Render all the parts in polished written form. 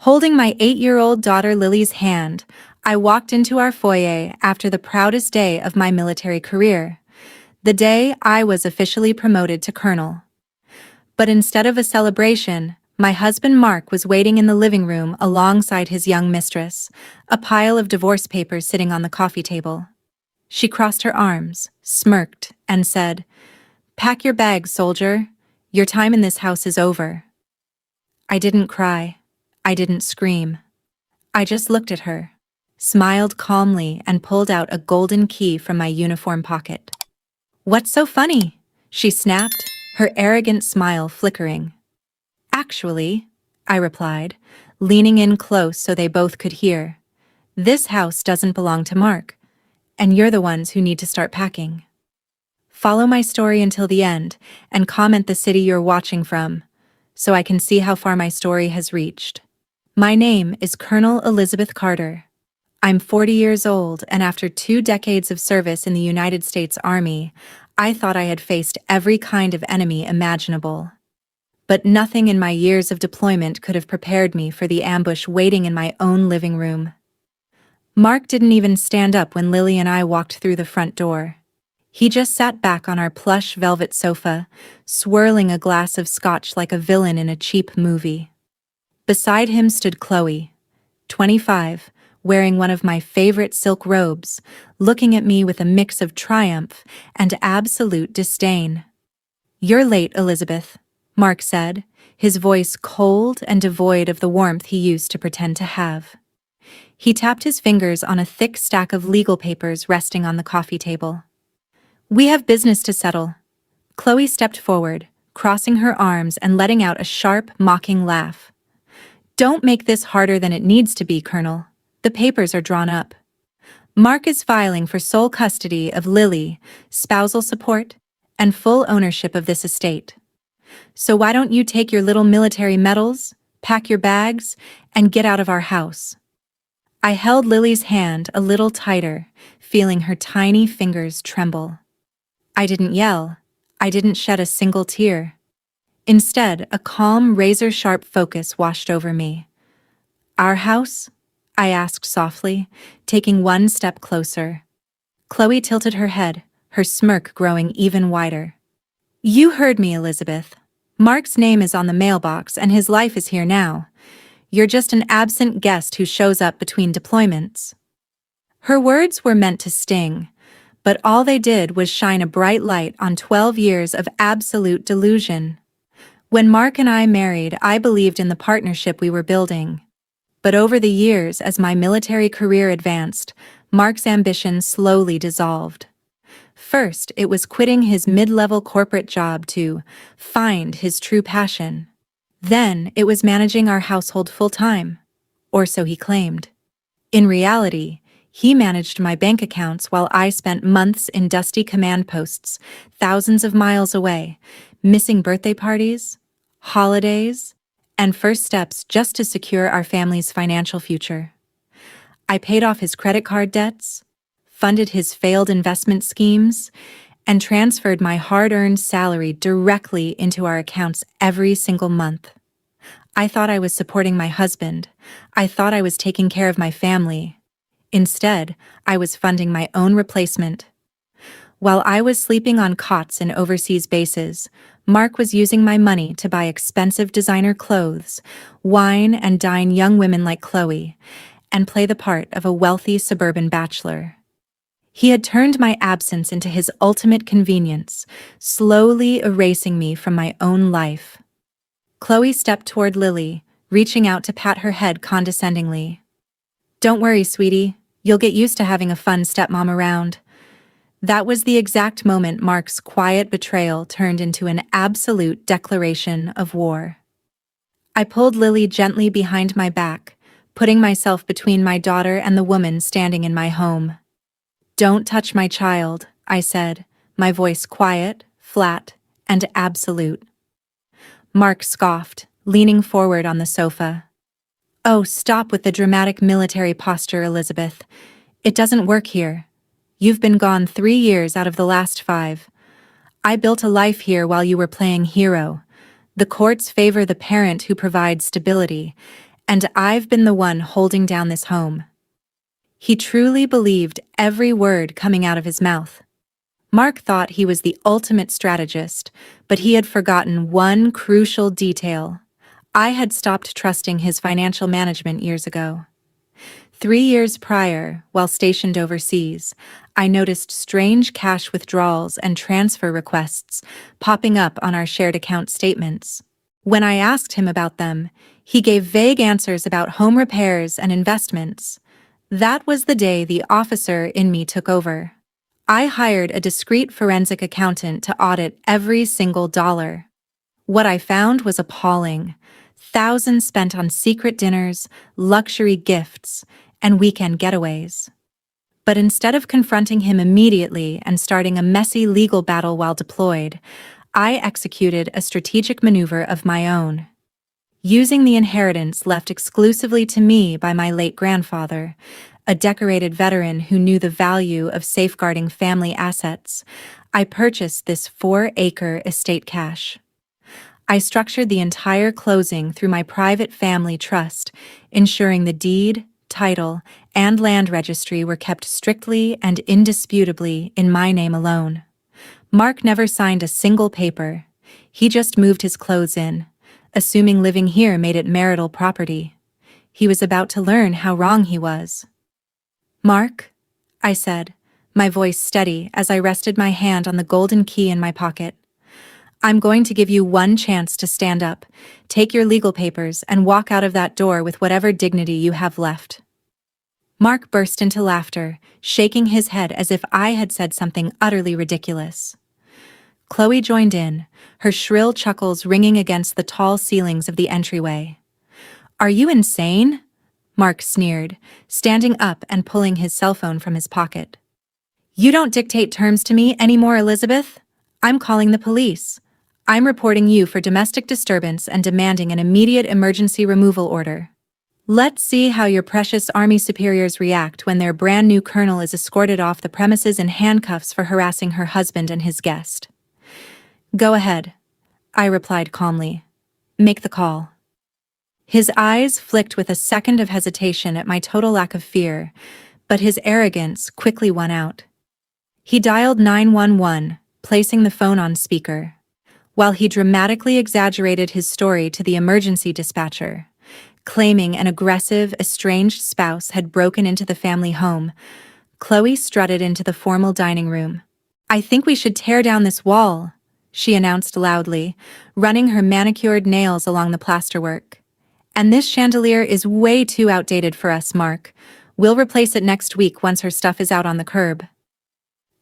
Holding my 8-year-old daughter Lily's hand, I walked into our foyer after the proudest day of my military career, the day I was officially promoted to colonel. But instead of a celebration, my husband Mark was waiting in the living room alongside his young mistress, a pile of divorce papers sitting on the coffee table. She crossed her arms, smirked, and said, "Pack your bags, soldier. Your time in this house is over." I didn't cry. I didn't scream. I just looked at her, smiled calmly, and pulled out a golden key from my uniform pocket. "What's so funny?" she snapped, her arrogant smile flickering. "Actually," I replied, leaning in close so they both could hear, "this house doesn't belong to Mark, and you're the ones who need to start packing. Follow my story until the end and comment the city you're watching from, so I can see how far my story has reached. My name is Colonel Elizabeth Carter. I'm 40 years old, and after 2 decades of service in the United States Army, I thought I had faced every kind of enemy imaginable. But nothing in my years of deployment could have prepared me for the ambush waiting in my own living room. Mark didn't even stand up when Lily and I walked through the front door. He just sat back on our plush velvet sofa, swirling a glass of scotch like a villain in a cheap movie. Beside him stood Chloe, 25, wearing one of my favorite silk robes, looking at me with a mix of triumph and absolute disdain. "You're late, Elizabeth," Mark said, his voice cold and devoid of the warmth he used to pretend to have. He tapped his fingers on a thick stack of legal papers resting on the coffee table. "We have business to settle." Chloe stepped forward, crossing her arms and letting out a sharp, mocking laugh. "Don't make this harder than it needs to be, Colonel. The papers are drawn up. Mark is filing for sole custody of Lily, spousal support, and full ownership of this estate. So why don't you take your little military medals, pack your bags, and get out of our house?" I held Lily's hand a little tighter, feeling her tiny fingers tremble. I didn't yell. I didn't shed a single tear. Instead, a calm, razor-sharp focus washed over me. "Our house?" I asked softly, taking one step closer. Chloe tilted her head, her smirk growing even wider. "You heard me, Elizabeth. Mark's name is on the mailbox and his life is here now. You're just an absent guest who shows up between deployments." Her words were meant to sting, but all they did was shine a bright light on 12 years of absolute delusion. When Mark and I married, I believed in the partnership we were building. But over the years, as my military career advanced, Mark's ambition slowly dissolved. First, it was quitting his mid-level corporate job to find his true passion. Then, it was managing our household full-time, or so he claimed. In reality, he managed my bank accounts while I spent months in dusty command posts, thousands of miles away, missing birthday parties, holidays, and first steps just to secure our family's financial future. I paid off his credit card debts, funded his failed investment schemes, and transferred my hard-earned salary directly into our accounts every single month. I thought I was supporting my husband. I thought I was taking care of my family. Instead, I was funding my own replacement. While I was sleeping on cots in overseas bases, Mark was using my money to buy expensive designer clothes, wine and dine young women like Chloe, and play the part of a wealthy suburban bachelor. He had turned my absence into his ultimate convenience, slowly erasing me from my own life. Chloe stepped toward Lily, reaching out to pat her head condescendingly. "Don't worry, sweetie. You'll get used to having a fun stepmom around." That was the exact moment Mark's quiet betrayal turned into an absolute declaration of war. I pulled Lily gently behind my back, putting myself between my daughter and the woman standing in my home. "Don't touch my child," I said, my voice quiet, flat, and absolute. Mark scoffed, leaning forward on the sofa. "Oh, stop with the dramatic military posture, Elizabeth. It doesn't work here. You've been gone 3 years out of the last 5. I built a life here while you were playing hero. The courts favor the parent who provides stability, And I've been the one holding down this home." He truly believed every word coming out of his mouth. Mark thought he was the ultimate strategist, but he had forgotten one crucial detail. I had stopped trusting his financial management years ago. 3 years prior, while stationed overseas, I noticed strange cash withdrawals and transfer requests popping up on our shared account statements. When I asked him about them, he gave vague answers about home repairs and investments. That was the day the officer in me took over. I hired a discreet forensic accountant to audit every single dollar. What I found was appalling. Thousands spent on secret dinners, luxury gifts, and weekend getaways. But instead of confronting him immediately and starting a messy legal battle while deployed, I executed a strategic maneuver of my own. Using the inheritance left exclusively to me by my late grandfather, a decorated veteran who knew the value of safeguarding family assets, I purchased this 4-acre estate cash. I structured the entire closing through my private family trust, ensuring the deed, title, and land registry were kept strictly and indisputably in my name alone. Mark never signed a single paper. He just moved his clothes in, assuming living here made it marital property. He was about to learn how wrong he was. "Mark," I said, my voice steady as I rested my hand on the golden key in my pocket. "I'm going to give you one chance to stand up, take your legal papers, and walk out of that door with whatever dignity you have left." Mark burst into laughter, shaking his head as if I had said something utterly ridiculous. Chloe joined in, her shrill chuckles ringing against the tall ceilings of the entryway. "Are you insane?" Mark sneered, standing up and pulling his cell phone from his pocket. "You don't dictate terms to me anymore, Elizabeth. I'm calling the police. I'm reporting you for domestic disturbance and demanding an immediate emergency removal order. Let's see how your precious Army superiors react when their brand new colonel is escorted off the premises in handcuffs for harassing her husband and his guest." "Go ahead," I replied calmly. "Make the call." His eyes flicked with a second of hesitation at my total lack of fear, but his arrogance quickly won out. He dialed 911, placing the phone on speaker. While he dramatically exaggerated his story to the emergency dispatcher, claiming an aggressive, estranged spouse had broken into the family home, Chloe strutted into the formal dining room. "I think we should tear down this wall," she announced loudly, running her manicured nails along the plasterwork. "And this chandelier is way too outdated for us, Mark. We'll replace it next week once her stuff is out on the curb."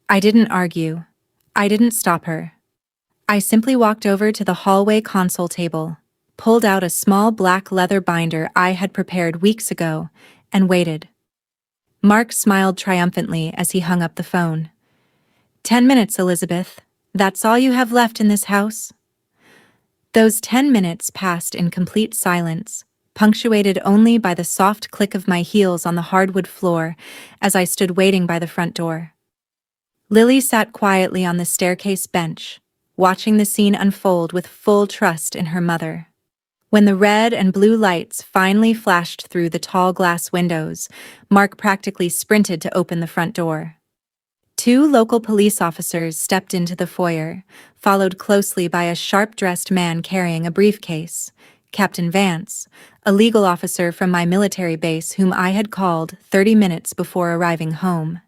I didn't argue. I didn't stop her. I simply walked over to the hallway console table, pulled out a small black leather binder I had prepared weeks ago, and waited. Mark smiled triumphantly as he hung up the phone. "10 minutes, Elizabeth. That's all you have left in this house?" Those 10 minutes passed in complete silence, punctuated only by the soft click of my heels on the hardwood floor as I stood waiting by the front door. Lily sat quietly on the staircase bench, watching the scene unfold with full trust in her mother. When the red and blue lights finally flashed through the tall glass windows, Mark practically sprinted to open the front door. 2 local police officers stepped into the foyer, followed closely by a sharp-dressed man carrying a briefcase, Captain Vance, a legal officer from my military base whom I had called 30 minutes before arriving home.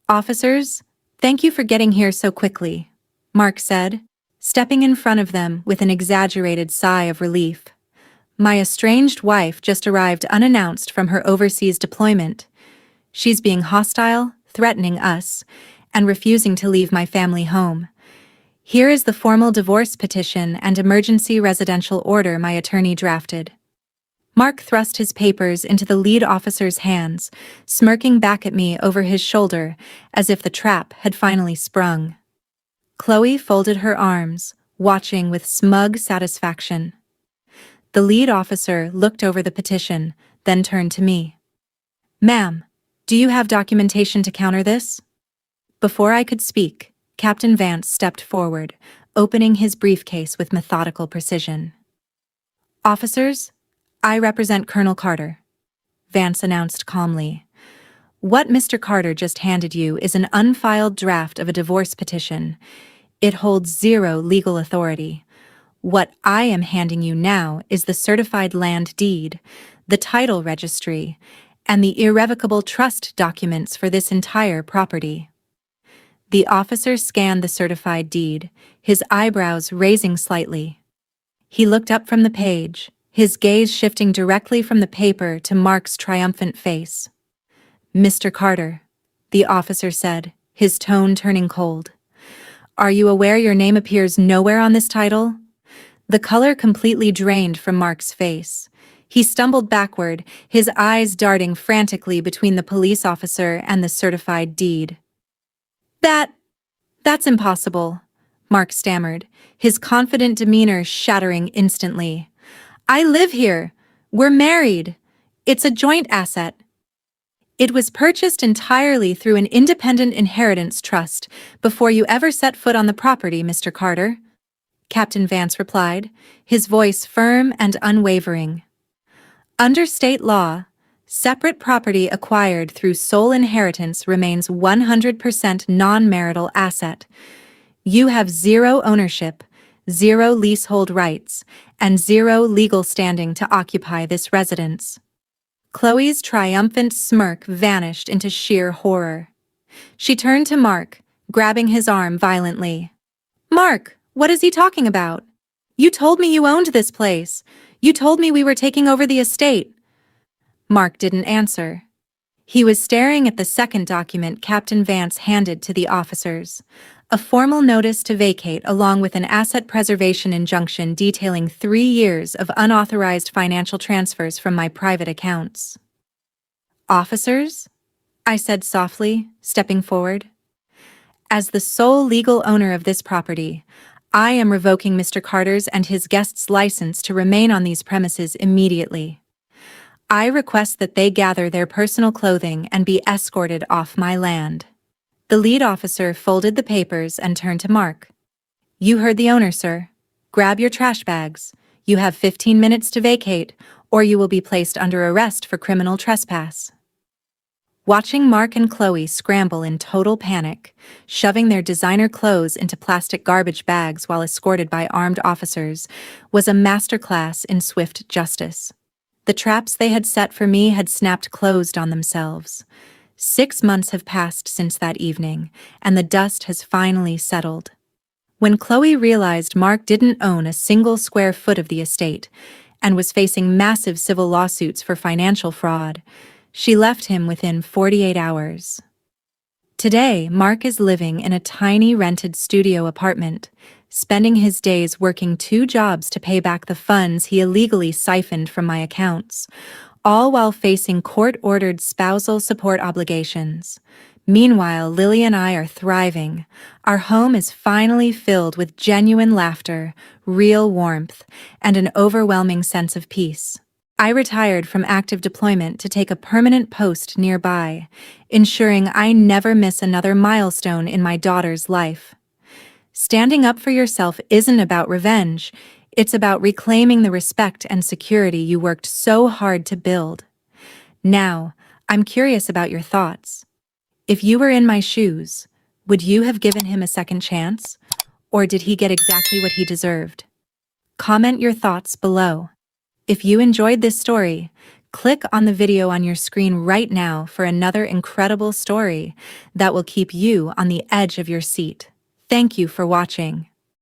"Officers, thank you for getting here so quickly," Mark said, stepping in front of them with an exaggerated sigh of relief. "My estranged wife just arrived unannounced from her overseas deployment. She's being hostile, threatening us, and refusing to leave my family home. Here is the formal divorce petition and emergency residential order my attorney drafted." Mark thrust his papers into the lead officer's hands, smirking back at me over his shoulder as if the trap had finally sprung. Chloe folded her arms, watching with smug satisfaction. The lead officer looked over the petition, then turned to me. "Ma'am, do you have documentation to counter this?" Before I could speak, Captain Vance stepped forward, opening his briefcase with methodical precision. "Officers, I represent Colonel Carter, Vance announced calmly. What Mr. Carter just handed you is an unfiled draft of a divorce petition. It holds zero legal authority. What I am handing you now is the certified land deed, the title registry, and the irrevocable trust documents for this entire property. The officer scanned the certified deed, his eyebrows raising slightly. He looked up from the page, his gaze shifting directly from the paper to Mark's triumphant face. Mr. Carter, the officer said, his tone turning cold. Are you aware your name appears nowhere on this title? The color completely drained from Mark's face. He stumbled backward, his eyes darting frantically between the police officer and the certified deed. That's impossible, Mark stammered, his confident demeanor shattering instantly. I live here. We're married. It's a joint asset. It was purchased entirely through an independent inheritance trust before you ever set foot on the property, Mr. Carter, Captain Vance replied, his voice firm and unwavering. Under state law, separate property acquired through sole inheritance remains 100% non-marital asset. You have zero ownership, zero leasehold rights, and zero legal standing to occupy this residence. Chloe's triumphant smirk vanished into sheer horror. She turned to Mark, grabbing his arm violently. Mark, what is he talking about? You told me you owned this place. You told me we were taking over the estate. Mark didn't answer. He was staring at the second document Captain Vance handed to the officers, a formal notice to vacate along with an asset preservation injunction detailing 3 years of unauthorized financial transfers from my private accounts. Officers? I said softly, stepping forward. As the sole legal owner of this property, I am revoking Mr. Carter's and his guests' license to remain on these premises immediately. I request that they gather their personal clothing and be escorted off my land. The lead officer folded the papers and turned to Mark. You heard the owner, sir. Grab your trash bags. You have 15 minutes to vacate, or you will be placed under arrest for criminal trespass. Watching Mark and Chloe scramble in total panic, shoving their designer clothes into plastic garbage bags while escorted by armed officers, was a masterclass in swift justice. The traps they had set for me had snapped closed on themselves. 6 months have passed since that evening, and the dust has finally settled. When Chloe realized Mark didn't own a single square foot of the estate and was facing massive civil lawsuits for financial fraud, she left him within 48 hours. Today, Mark is living in a tiny rented studio apartment, spending his days working 2 jobs to pay back the funds he illegally siphoned from my accounts, all while facing court-ordered spousal support obligations. Meanwhile, Lily and I are thriving. Our home is finally filled with genuine laughter, real warmth, and an overwhelming sense of peace. I retired from active deployment to take a permanent post nearby, ensuring I never miss another milestone in my daughter's life. Standing up for yourself isn't about revenge. It's about reclaiming the respect and security you worked so hard to build. Now, I'm curious about your thoughts. If you were in my shoes, would you have given him a second chance? Or did he get exactly what he deserved? Comment your thoughts below. If you enjoyed this story, click on the video on your screen right now for another incredible story that will keep you on the edge of your seat. Thank you for watching.